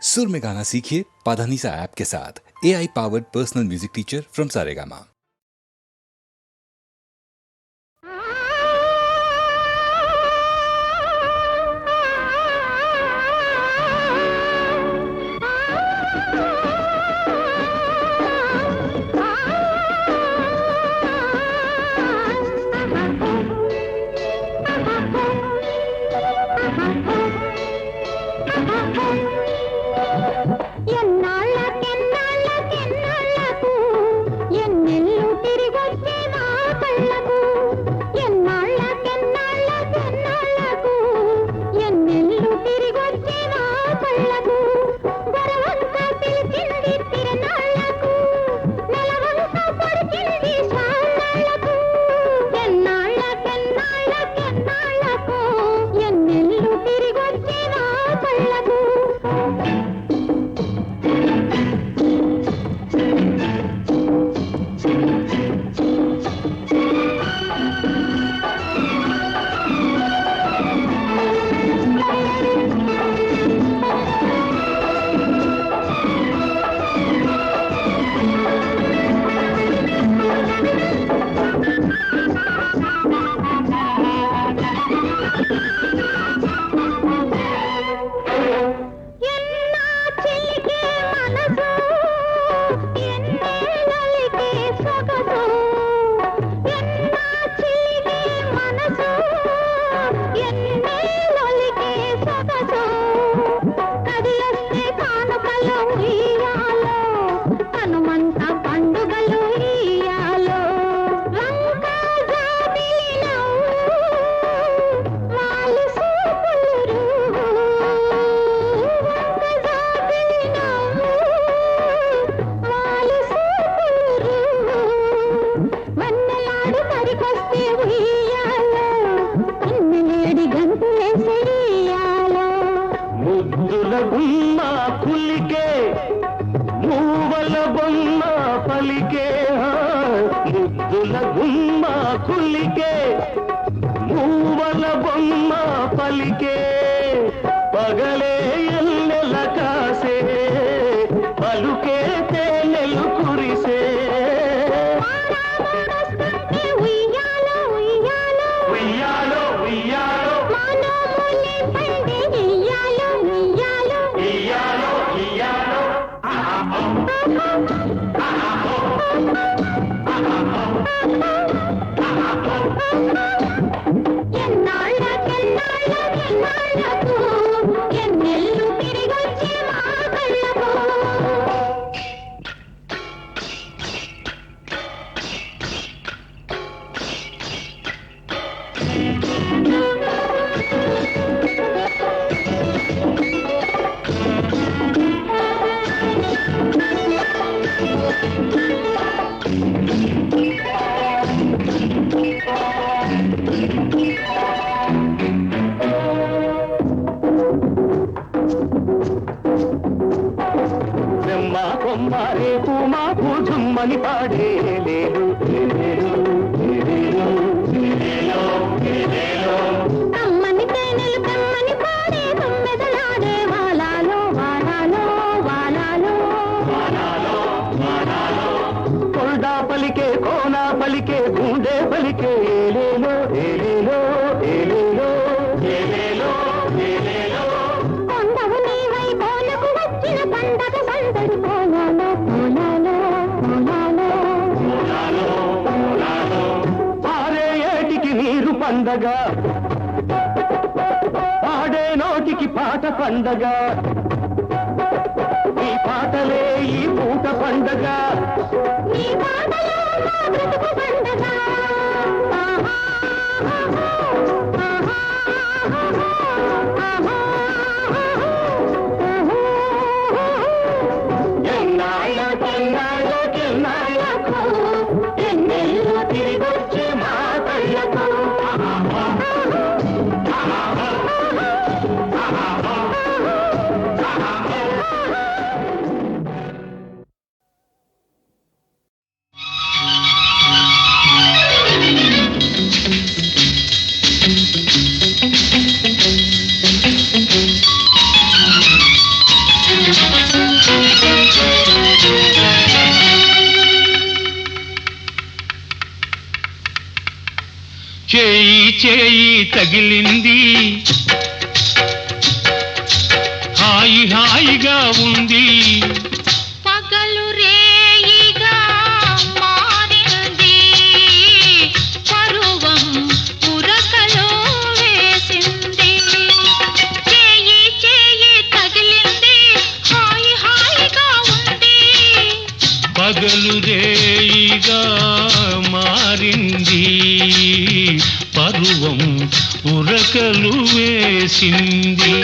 सुर में गाना सीखिए पाधानीसा ऐप के साथ। AI powered personal music teacher from Saregama. పాడే నోటికి పాట పండగ, ఈ పాటలే ఈ పూట పండగ, ఈ పాటలే మా బ్రతుకు పండగ. ఎన్నెల్లు తిరిగొచ్చే మా కళ్ళకు తగిలింది హాయి హాయిగా ఉంది పగలు రేయిగా మారింది పరువం ఉరకలో వేసింది చేయి చేయి తగిలింది హాయి హాయిగా ఉంది పగలు రేయిగా మారింది పరువం ఉరకలు వేసింది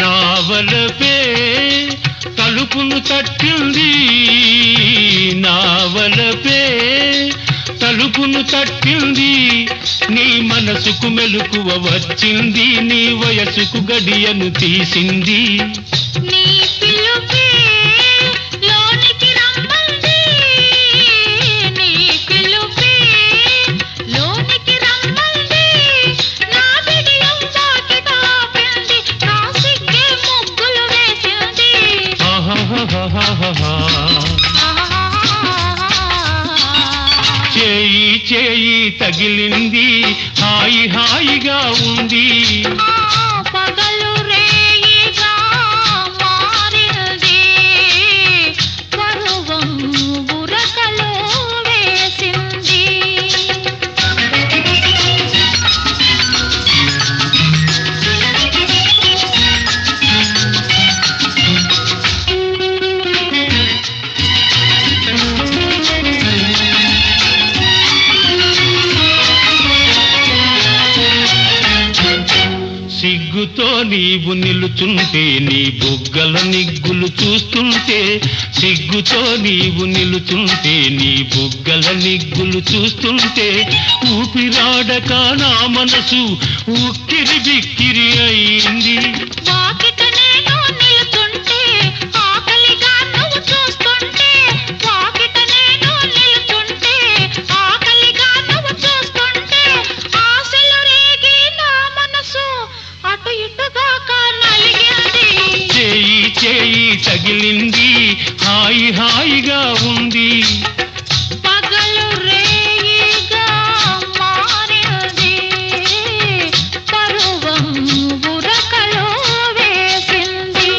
నావలపే తలుపును తట్టింది నావలపే తలుపును తట్టింది నీ మనసుకు మెలకువ వచ్చింది నీ వయసుకు గడియను తీసింది నీ పిలుపే లోనికి రమ్మంది నీ పిలుపే లోనికి రమ్మంది నా బిడియం వాకిట ఆపింది నా సిగ్గే ముగ్గులు వేసింది ఆహాహాహాహా. చేయి చేయి తగిలింది హాయి హాయిగా ఉంది పగలు రేయిగా మారింది పరువం ఉరకలో వేసింది సిగ్గుతో నీవు నిలుచుంటే నీ బుగ్గల నిగ్గులు చూస్తుంటే సిగ్గుతో నీవు నిలుచుంటే నీ బుగ్గల నిగ్గులు చూస్తుంటే ఊపిరాడక నా మనసు ఉక్కిరి బిక్కిరి అయింది వాకిట నేను నిలుచుంటే ఆకలిగా నువ్వు చూస్తుంటే వాకిట నేను నిలుచుంటే ఆకలిగా నువ్వు చూస్తుంటే ఆశలు రేగి నా మనసు అటు ఇటుగా నలిగింది చేయి చేయి తగిలింది హాయి హాయిగా ఉంది పగలు రేయిగా మారింది పరువం ఉరకలో వేసింది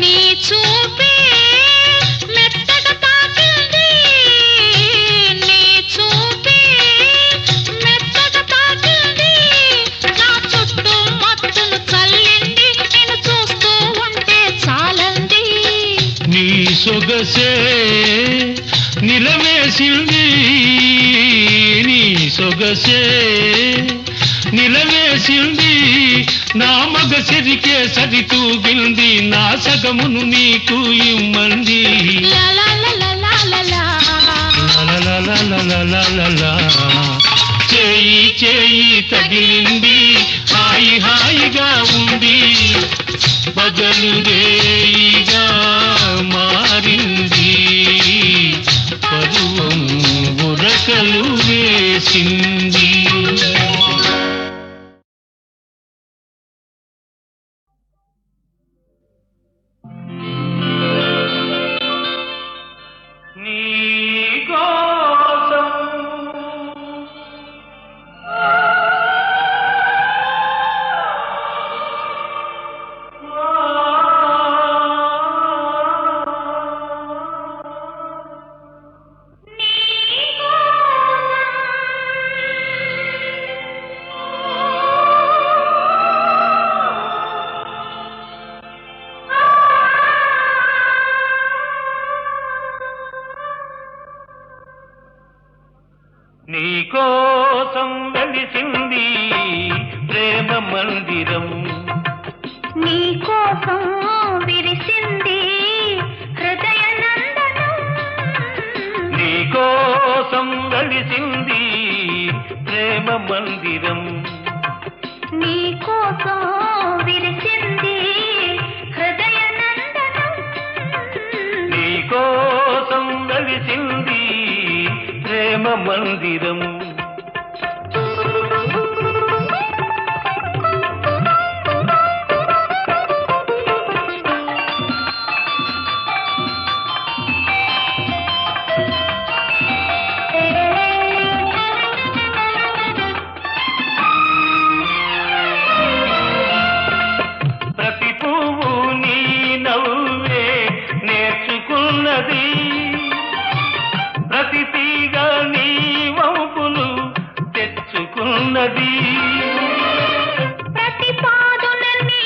నీ చూపే మెత్తగా తాకింది నీ చూపే మెత్తగా తాకింది నా చుట్టూ మత్తును చల్లింది నేను చూస్తూ ఉంటే చాలంది నీ సొగసే నిలవేసింది నీ సొగసే నిలవేసింది నా మగసిరికే సరితూగింది నా సగమును నీకు ఇమ్మంది లా లా లా లా లా లా లా. లలలలలలలలల. చేయి చేయి తగిలింది హాయి హాయిగా ఉంది పగలు రేయిగా మారింది పరువం ఉరకలు వేసింది నీ కోసం వెలిసింది ప్రేమ మందిరం నీ కోసం విరిసింది హృదయ నందనం నీ కోసం వెలిసింది ప్రేమ మందిరం నీ కోసం విరిసింది హృదయ నందనం నీ కోసం వెలిసింది ప్రేమ మందిరం ప్రతి పువ్వు నీ నవ్వే నేర్చుకున్నది ప్రతి తీగ నీ వంపులు తెచ్చుకున్నది ప్రతి పాదున నీ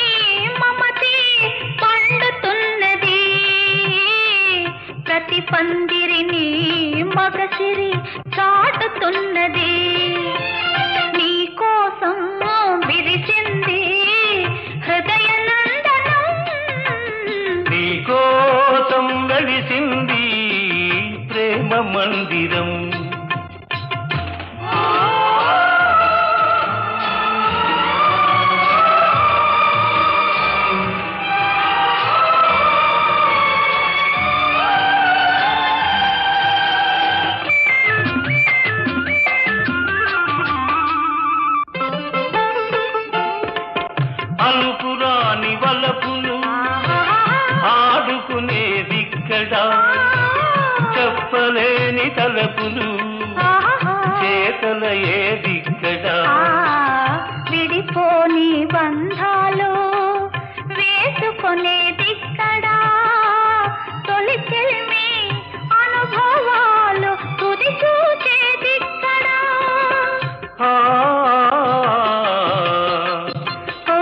మమతే పండుతున్నది ప్రతి పందిరిని మగసిరి చాటుతున్నది నీ కోసం విరిసింది హృదయ నందనం నీ కోసం వెలిసింది ప్రేమ మందిరం అలుపురాని వలపులు ఆడుకునేదిక్కడ చెప్పలేని తలపులు చేతల ఏదిక్కడ విడిపోని బంధాలు వేసుకునేదిక్కడా తొలి చెల్మి అనుభవాలు తుది చూచేదిక్కడా ఆ, ఓ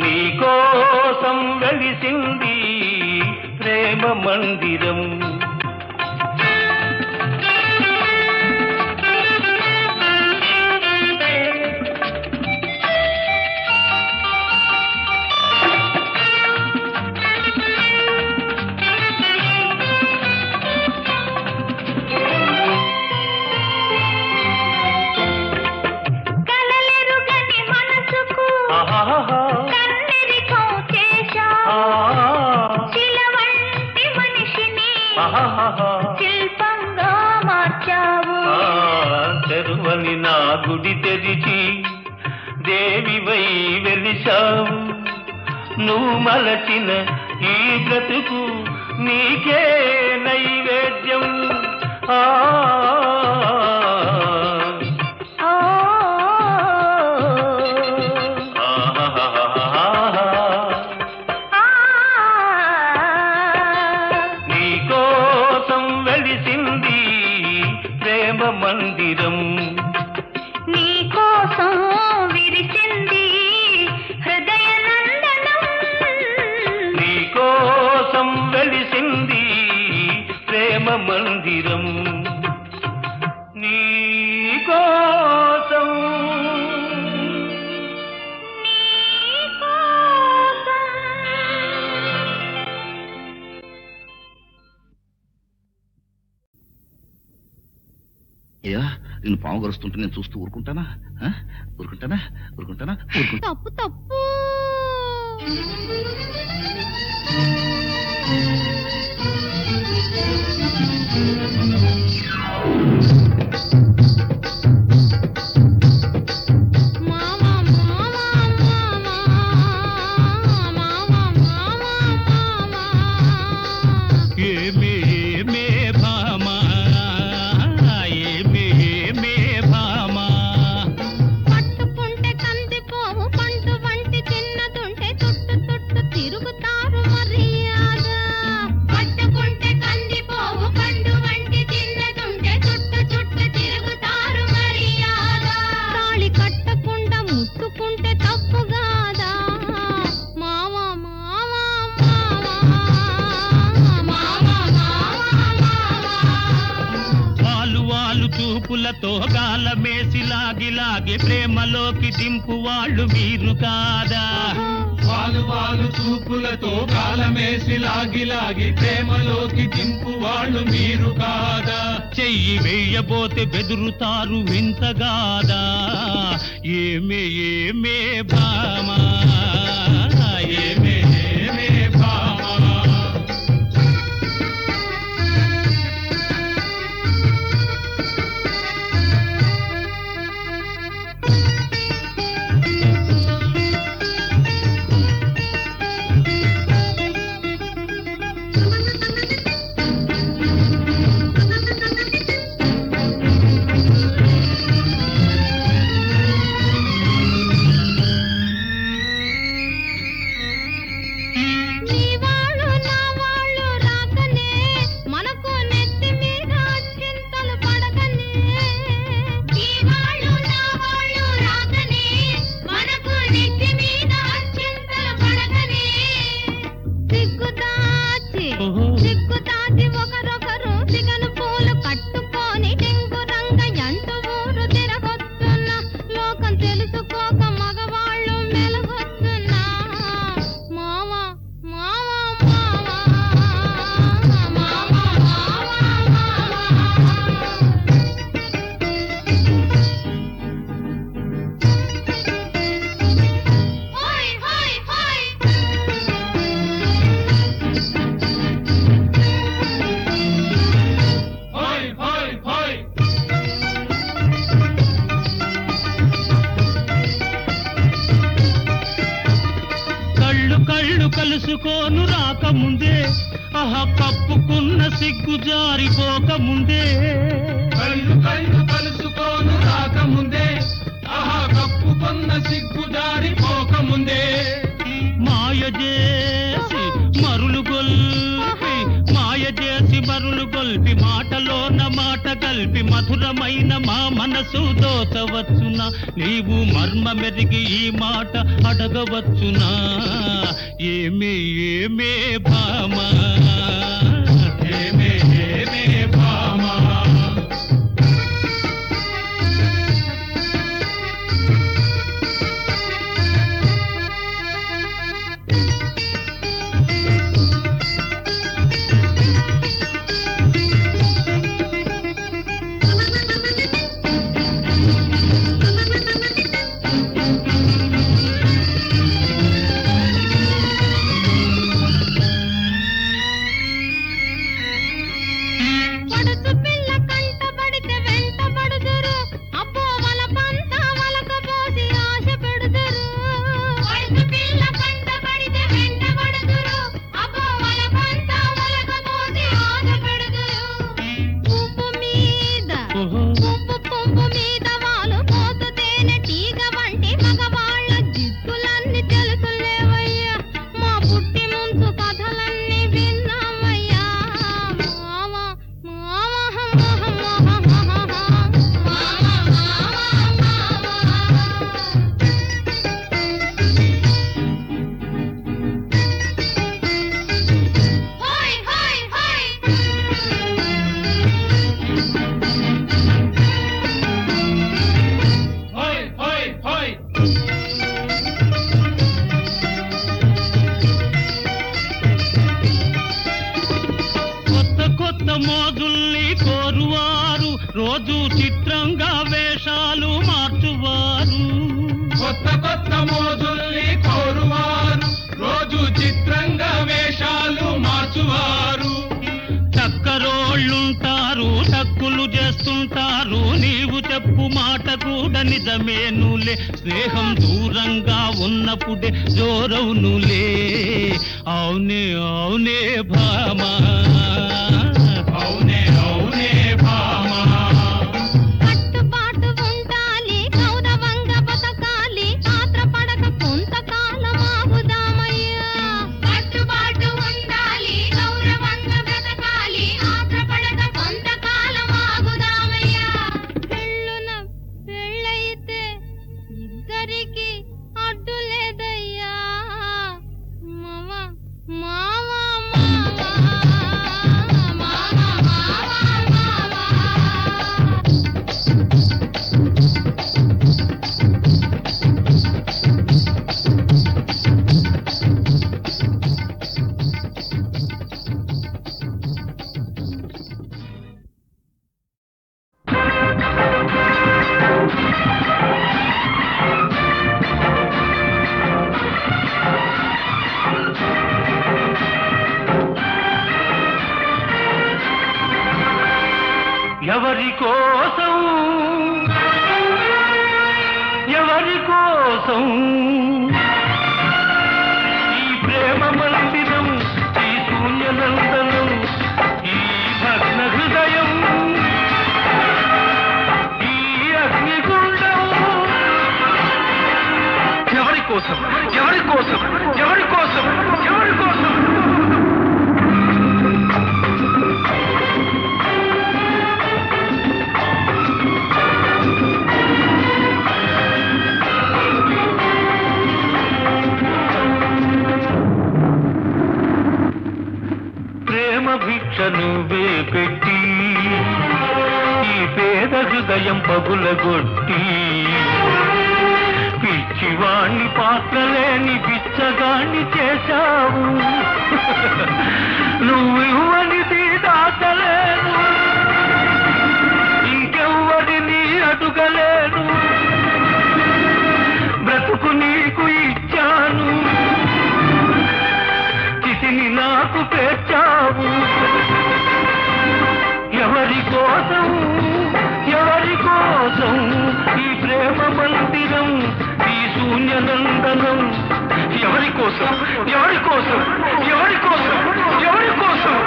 నీ కోసం వెలిసింది ప్రేమ మందిరం కలలెరుగని మనసుకు ఆహాహా. కన్నెరికం చేశా ఆ, శిల వంటి మనిషిని ఆహాహా. శిల్పంగా మార్చావు ఆ, తెరువని నా గుడి తెరిచి దేవివై వెలిశావు నువ్వు మలచిన ఈ బ్రతుకు నీకే నైవేద్యం ఆ ఓ ఆహాహాహాహా. ఆ నీ కోసం వెలిసింది ప్రేమ మందిరం నీ కోసం విరిసింది హృదయ నందనం నీ కోసం వెలిసింది ప్రేమ మందిరం నీ కోసం నీ కోసం అయ్యా నేను పాము గరుస్తుంటే నేను చూస్తూ ఊరుకుంటానా ఆ? ఊరుకుంటానా ఊరుకుంటానా ఊరుకుంటా తప్పు తప్పు మావా మావా మావా మావా మావా మావా ఏమే భామా ఏమే భామా పట్టుకుంటే కందిపోవు పండు వంటి చిన్నదుంటే తుట్టు తుట్టు తిరుగుతారు మర్యాద పట్టుకుంటే కందిపోవు పండు వంటి చిన్నదుంటే చుట్టు చుట్టు తిరుగుతారు చూపులతో గాలమేసి లాగి లాగి ప్రేమలోకి దింపు వాళ్ళు మీరు కాదా వాలు వాలు చూపులతో కాలమేసి లాగి లాగి ప్రేమలోకి దింపు వాళ్ళు మీరు కాదా చెయ్యి వేయబోతే బెదురుతారు వింతగాదా ఏమే ఏమే భామా ఏమే ఏమే భామా కళ్ళు కలుసుకోను రాకముందే ఆహా కప్పుకున్న సిగ్గు జారిపోకముందే కళ్ళు కళ్ళు కలుసుకోను రాకముందే ఆహా కప్పుకున్న సిగ్గు జారిపోకముందే మాయ చేసి మరులు గొల్పి మాయ చేసి మరులు గొల్పి మాటలోన మాట కలిపి మధురమైన మా మనసు దోచవచ్చునా నీవు మర్మ మెరిగి ఈ మాట అడగవచ్చునా ఏమే ఏమే భామా ఏమే ఏమే భామా మోజుల్ని కోరువారు రోజు చిత్రంగా వేషాలు మార్చువారు కొత్త కొత్త మోజుల్ని కోరువారు రోజు చిత్రంగా వేషాలు మార్చువారు టక్కరోళ్ళుంటారు టక్కులు చేస్తుంటారు నీవు చెప్పు మాట కూడా నిజమేనులే స్నేహం దూరంగా ఉన్నప్పుడే జోరవునులే అవునే అవునే భామా అవునే అవునే భామా కట్టుబాటు ఉండాలి గౌరవంగా బతకాలి ఆత్రపడక కొంతకాలం ఆగుదామయ్యా కట్టుబాటు ఉండాలి గౌరవంగా బ్రతకాలి ఆత్రపడక కొంతకాలం ఆగుదామయ్యా పెళ్ళున పెళ్ళైతే ఇద్దరికి అడ్డు లేదయ్యా మావా మావా మావా కోసం ఈ ప్రేమ మందిరం, ఈ శూన్యనందనం, ఈ భగ్న హృదయం, ఈ అగ్నిగుండం ఎవరి కోసం, ఎవరి కోసం, ఎవరి కోసం, ఎవరి కోసం? ప్రేమ భిక్ష నువ్వే పెట్టి ఈ పేద హృదయం పగులగొట్టి పిచ్చివాణ్ణి పాత్రలేని బిచ్చగాణ్ణి చేశావు. నువ్వు ఇవ్వనిది దాచలేను, ఇంకెవ్వరిని అడుగలేను. బ్రతుకు నీకు ఇచ్చాను, చితిని నాకు పేర్చావు. ఎవరి కోసం, ఎవరి కోసం ఈ ప్రేమ మందిరం, ఈ శూన్యనందనం? ఎవరి కోసం, ఎవరి కోసం, ఎవరి కోసం, ఎవరి కోసం?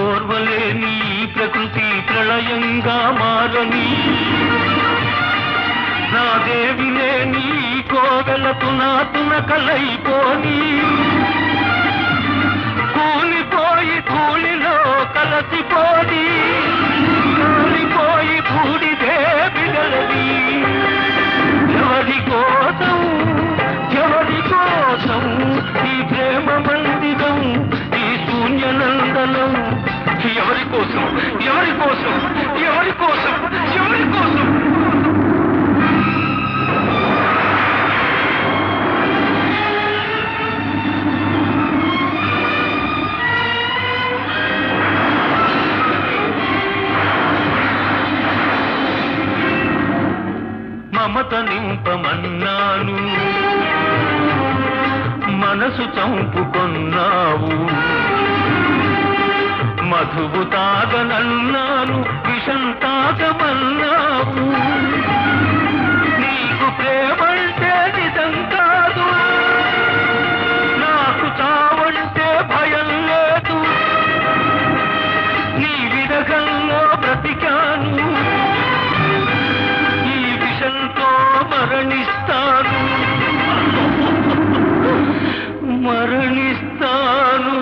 ఓర్వలేని ప్రకృతి ప్రళయంగా మారని, నా దేవి లేని కోవెలకు నా తునకలైపోని, కూలిపోయి ధూళిలో కలసిపోని, కూలిపోయి బూడిదే బిడలది. ఎవరి కోసం, ఎవరి కోసం ఈ ప్రేమ మందిరం, ఈ శూన్యనందనం? ఎవరి కోసం, ఎవరి కోసం, ఎవరి కోసం, ఎవరి కోసం? మమత నింపమన్నాను, మనసు చంపుకొన్నావు. మధువు తాగనన్నాను, విషం తాగమన్నావు. నీకు ప్రేమంటే నిజం కాదు, నాకు చావంటే భయం లేదు. నీ విరగంలో బ్రతికాను, ఈ విషంతో మరణిస్తాను, మరణిస్తాను.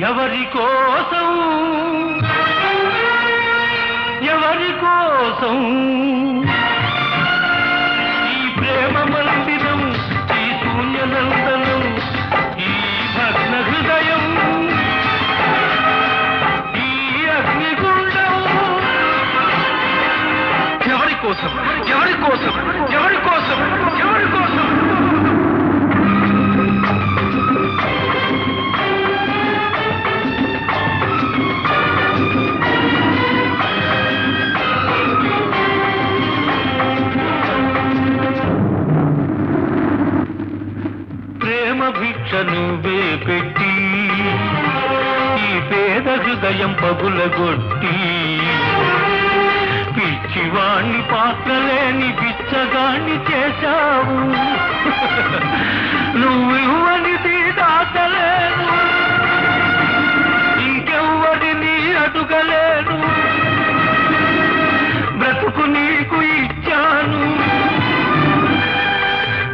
ఎవరి కోసం, ఎవరి కోసం ఈ ప్రేమ మందిరం, ఈ శూన్యనందనం, ఈ భగ్న హృదయం, ఈ అగ్నిగుండం ఎవరి కోసం, ఎవరి కోసం, ఎవరి కోసం, ఎవరి కోసం? భిక్ష నువ్వే పెట్టి ఈ పేద హృదయం పగులగొట్టి పిచ్చివాణ్ణి పాత్రలేని బిచ్చగాణ్ణి చేశావు. నువ్వు ఇవ్వనిది దాచలేను, ఇంకెవ్వరిని అడుగలేను. బ్రతుకు నీకు ఇచ్చాను,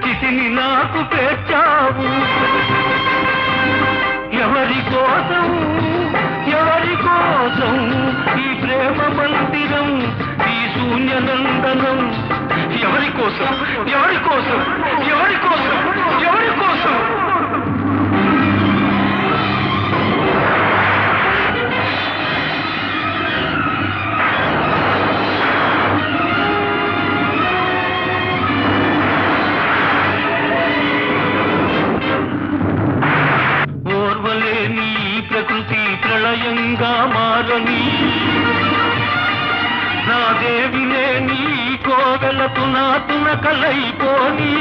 చితిని నాకు పేర్చావు. ఎవరి కోసం, ఎవరి కోసం ఈ ప్రేమ మందిరం, ఈ శూన్యనందనం? ఎవరి కోసం, ఎవరి కోసం, ఎవరి కోసం, ఎవరి కోసం? ప్రకృతి ప్రళయంగా మారని నా దేవినే నీ కోవెలకు నా తునకలైపోని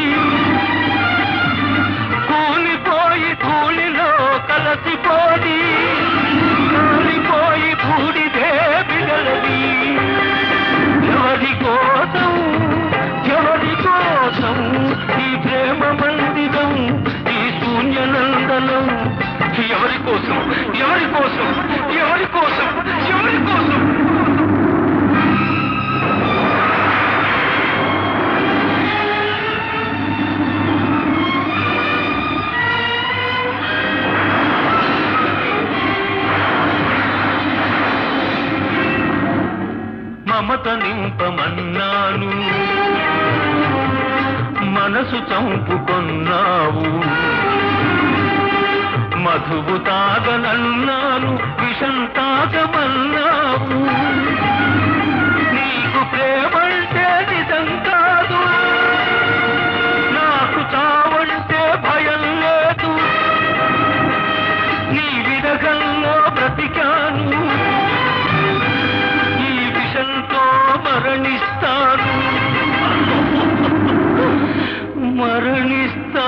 కూలిపోయి ధూళిలో కలసిపోని కూలిపోయి బూడిదే బిడలవి ఎవరి కోసం ఈ ప్రేమ మందిరం ఈ శూన్యనందనం ఎవరి కోసం ఎవరి కోసం ఎవరి కోసం ఎవరి కోసం మమత నింపమన్నాను మనసు చంపుకొన్నావు మధువు తాగనన్నాను విషం తాగమన్నావు నీకు ప్రేమంటే నిజం కాదు నాకు చావంటే భయం లేదు నీ విరగంలో బ్రతికాను ఈ విషంతో మరణిస్తాను మరణిస్తా